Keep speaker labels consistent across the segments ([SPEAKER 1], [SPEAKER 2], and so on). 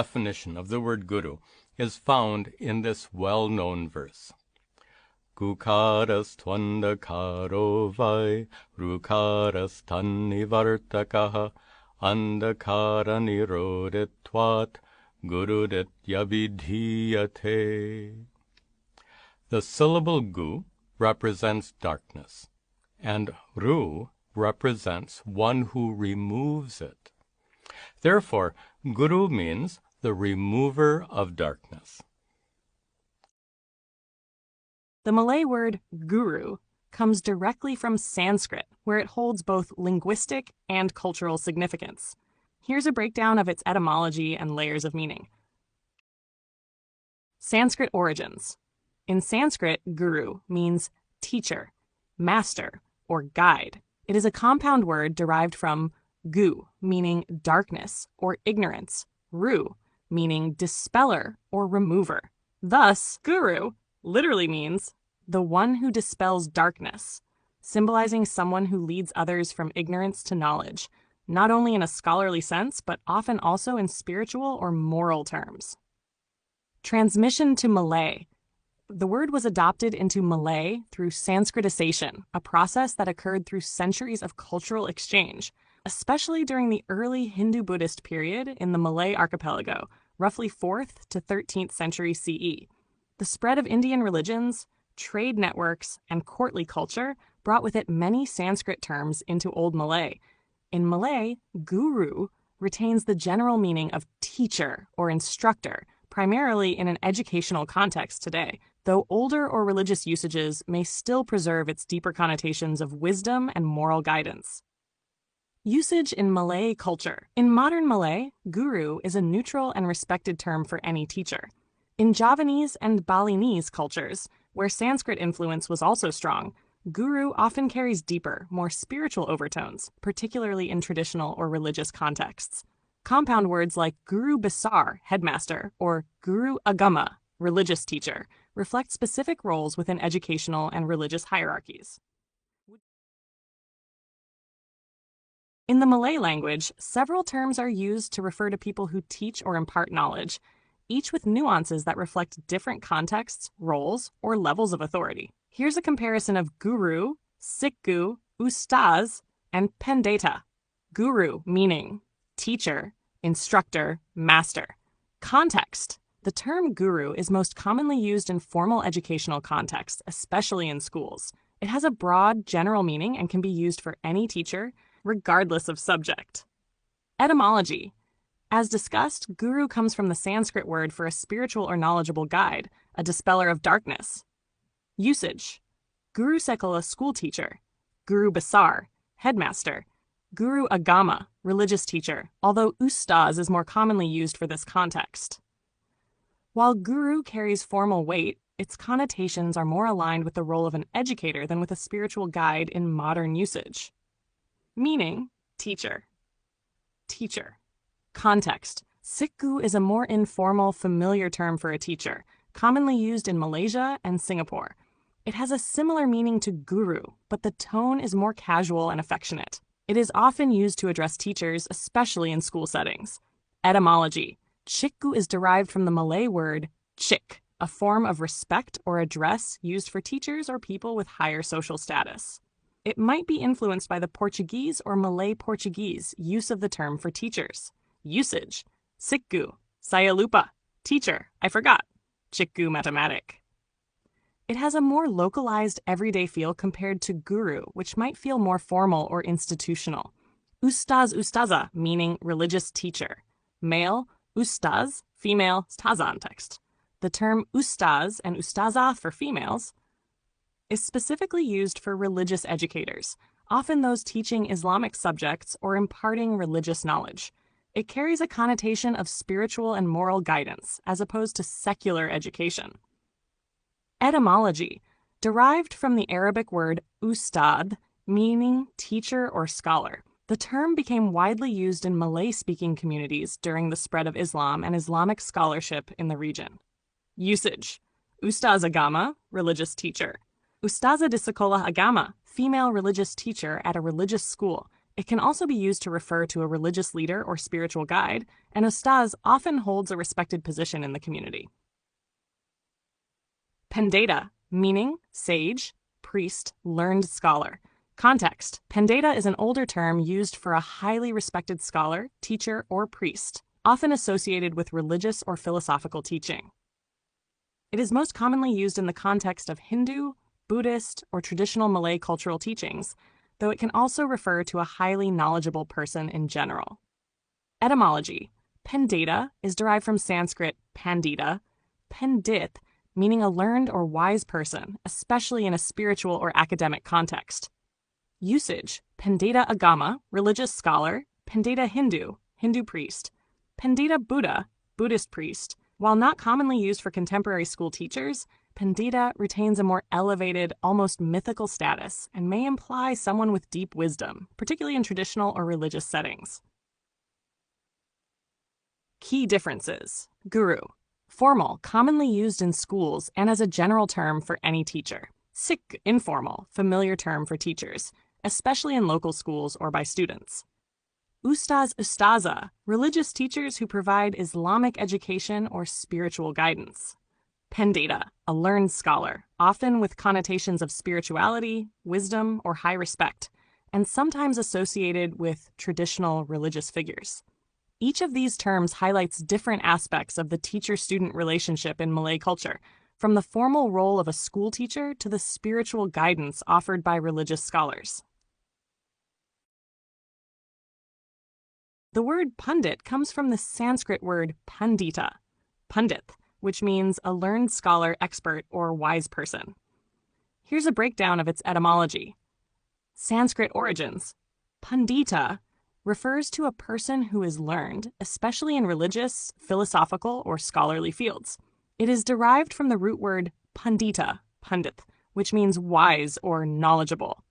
[SPEAKER 1] definition of the word guru is found in this well-known verse. Gukaras tvandakaro vai, rukaras tannivartakaha, andakara niroditvat, guruditya vidhiyate. The syllable gu represents darkness, and ru represents one who removes it. Therefore, guru means the remover of darkness.
[SPEAKER 2] The Malay word guru comes directly from Sanskrit, where it holds both linguistic and cultural significance. Here's a breakdown of its etymology and layers of meaning. Sanskrit origins. In Sanskrit, guru means teacher, master, or guide. It is a compound word derived from gu, meaning darkness or ignorance, ru, meaning dispeller or remover. Thus, guru literally means the one who dispels darkness, symbolizing someone who leads others from ignorance to knowledge, not only in a scholarly sense, but often also in spiritual or moral terms. Transmission to Malay. The word was adopted into Malay through Sanskritization, a process that occurred through centuries of cultural exchange, especially during the early Hindu-Buddhist period in the Malay archipelago, roughly 4th to 13th century CE. The spread of Indian religions, trade networks, and courtly culture brought with it many Sanskrit terms into Old Malay. In Malay, guru retains the general meaning of teacher or instructor, primarily in an educational context today, though older or religious usages may still preserve its deeper connotations of wisdom and moral guidance. Usage in Malay culture. In modern Malay, guru is a neutral and respected term for any teacher. In Javanese and Balinese cultures, where Sanskrit influence was also strong, guru often carries deeper, more spiritual overtones, particularly in traditional or religious contexts. Compound words like guru besar, headmaster, or guru agama, religious teacher, reflect specific roles within educational and religious hierarchies. In the Malay language, several terms are used to refer to people who teach or impart knowledge, each with nuances that reflect different contexts, roles, or levels of authority. Here's a comparison of guru, sikgu, ustaz, and pendeta. Guru meaning teacher, instructor, master. Context. The term guru is most commonly used in formal educational contexts, especially in schools. It has a broad, general meaning and can be used for any teacher, regardless of subject. Etymology. As discussed, guru comes from the Sanskrit word for a spiritual or knowledgeable guide, a dispeller of darkness. Usage. Guru sekala, school teacher. Guru besar, headmaster. Guru agama, religious teacher, although ustaz is more commonly used for this context. While guru carries formal weight, its connotations are more aligned with the role of an educator than with a spiritual guide in modern usage. Meaning, teacher. Teacher. Context. Sikgu is a more informal, familiar term for a teacher, commonly used in Malaysia and Singapore. It has a similar meaning to guru, but the tone is more casual and affectionate. It is often used to address teachers, especially in school settings. Etymology. Cikgu is derived from the Malay word cik, a form of respect or address used for teachers or people with higher social status. It might be influenced by the Portuguese or Malay Portuguese use of the term for teachers. Usage. Sikgu, saya lupa. Teacher, I forgot. Cikgu matematik. It has a more localized, everyday feel compared to guru, which might feel more formal or institutional. Ustaz, ustaza, meaning religious teacher. Male, ustaz, female, staza in text. The term ustaz and ustaza for females is specifically used for religious educators, often those teaching Islamic subjects or imparting religious knowledge. It carries a connotation of spiritual and moral guidance, as opposed to secular education. Etymology. Derived from the Arabic word ustad, meaning teacher or scholar. The term became widely used in Malay-speaking communities during the spread of Islam and Islamic scholarship in the region. Usage. Ustaz agama, religious teacher. Ustaza di sekolah agama, female religious teacher at a religious school, It can also be used to refer to a religious leader or spiritual guide, and ustaz often holds a respected position in the community. Pendeta, meaning sage, priest, learned scholar. Context: Pendeta is an older term used for a highly respected scholar, teacher, or priest, often associated with religious or philosophical teaching. It is most commonly used in the context of Hindu, Buddhist, or traditional Malay cultural teachings, though it can also refer to a highly knowledgeable person in general. Etymology: Pendeta is derived from Sanskrit pandita, Pundit, meaning a learned or wise person, especially in a spiritual or academic context. Usage: Pendeta Agama, religious scholar, Pendeta Hindu, Hindu priest, Pendeta Buddha, Buddhist priest. While not commonly used for contemporary school teachers, Pendeta retains a more elevated, almost mythical status and may imply someone with deep wisdom, particularly in traditional or religious settings. Key differences. Guru. Formal, commonly used in schools and as a general term for any teacher. Sikh, informal, familiar term for teachers, especially in local schools or by students. Ustaz, ustaza, religious teachers who provide Islamic education or spiritual guidance. Pendeta, a learned scholar, often with connotations of spirituality, wisdom, or high respect, and sometimes associated with traditional religious figures. Each of these terms highlights different aspects of the teacher-student relationship in Malay culture, from the formal role of a school teacher to the spiritual guidance offered by religious scholars. The word pundit comes from the Sanskrit word pandita, pundit, which means a learned scholar, expert, or wise person. Here's a breakdown of its etymology. Sanskrit origins. Pandita refers to a person who is learned, especially in religious, philosophical, or scholarly fields. It is derived from the root word pandita, pundit, which means wise or knowledgeable.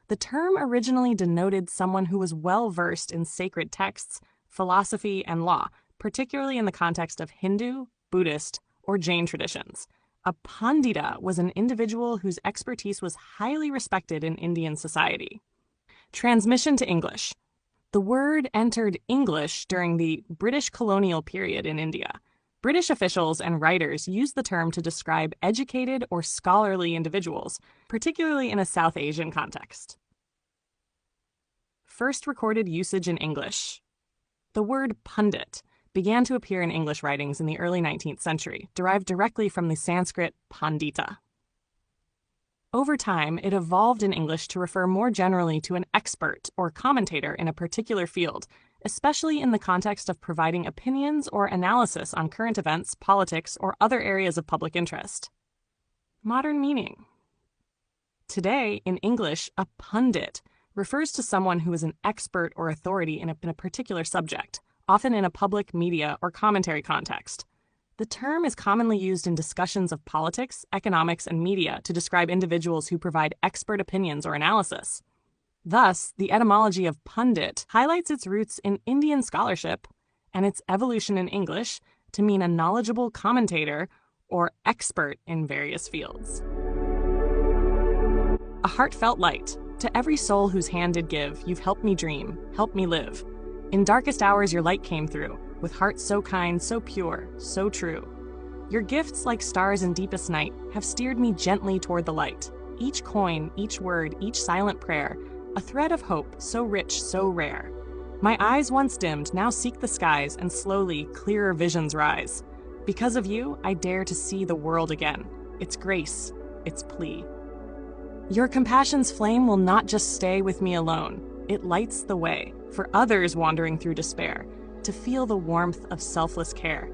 [SPEAKER 2] The term originally denoted someone who was well-versed in sacred texts, philosophy, and law, particularly in the context of Hindu, Buddhist, or Jain traditions. A pandita was an individual whose expertise was highly respected in Indian society. Transmission to English. The word entered English during the British colonial period in India. British officials and writers used the term to describe educated or scholarly individuals, particularly in a South Asian context. First recorded usage in English. The word pundit began to appear in English writings in the early 19th century, derived directly from the Sanskrit pandita. Over time, it evolved in English to refer more generally to an expert or commentator in a particular field, especially in the context of providing opinions or analysis on current events, politics, or other areas of public interest. Modern meaning. Today, in English, a pundit refers to someone who is an expert or authority in a particular subject, often in a public, media, or commentary context. The term is commonly used in discussions of politics, economics, and media to describe individuals who provide expert opinions or analysis. Thus, the etymology of pundit highlights its roots in Indian scholarship and its evolution in English to mean a knowledgeable commentator or expert in various fields. A heartfelt light. To every soul whose hand did give, you've helped me dream, helped me live. In darkest hours your light came through, with hearts so kind, so pure, so true. Your gifts, like stars in deepest night, have steered me gently toward the light. Each coin, each word, each silent prayer, a thread of hope so rich, so rare. My eyes once dimmed now seek the skies, and slowly clearer visions rise. Because of you, I dare to see the world again, its grace, its plea. Your compassion's flame will not just stay with me alone. It lights the way for others wandering through despair to feel the warmth of selfless care.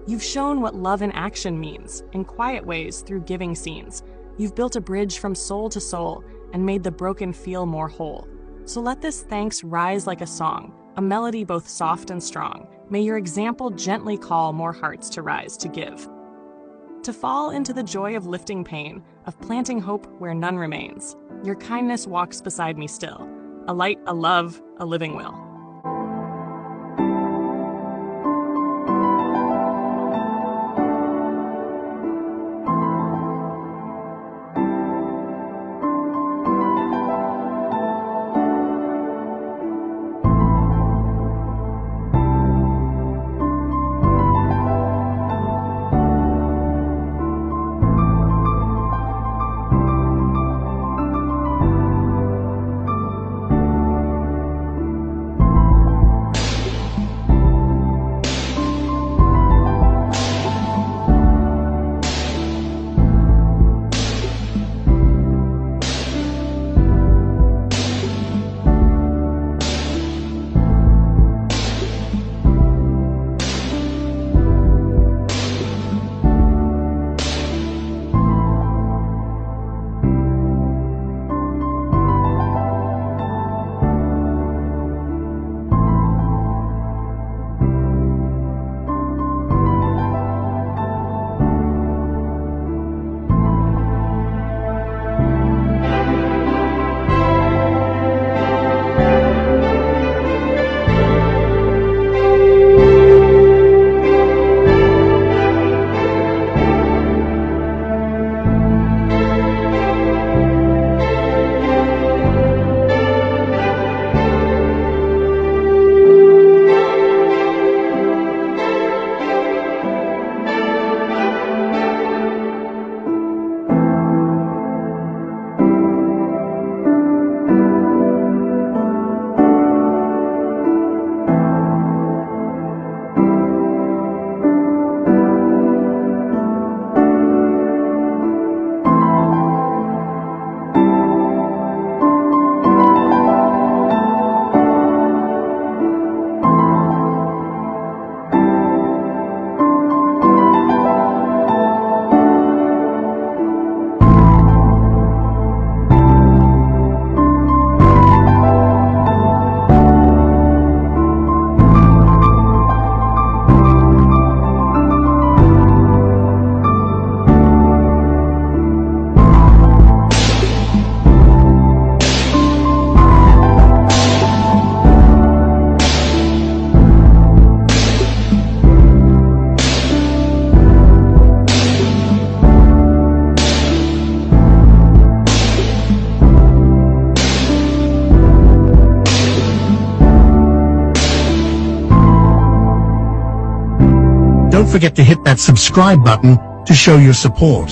[SPEAKER 2] You've shown what love in action means, in quiet ways through giving scenes. You've built a bridge from soul to soul and made the broken feel more whole. So let this thanks rise like a song, a melody both soft and strong. May your example gently call more hearts to rise to give. To fall into the joy of lifting pain, of planting hope where none remains. Your kindness walks beside me still, a light, a love, a living will.
[SPEAKER 3] don't forget to hit that subscribe button to show your support.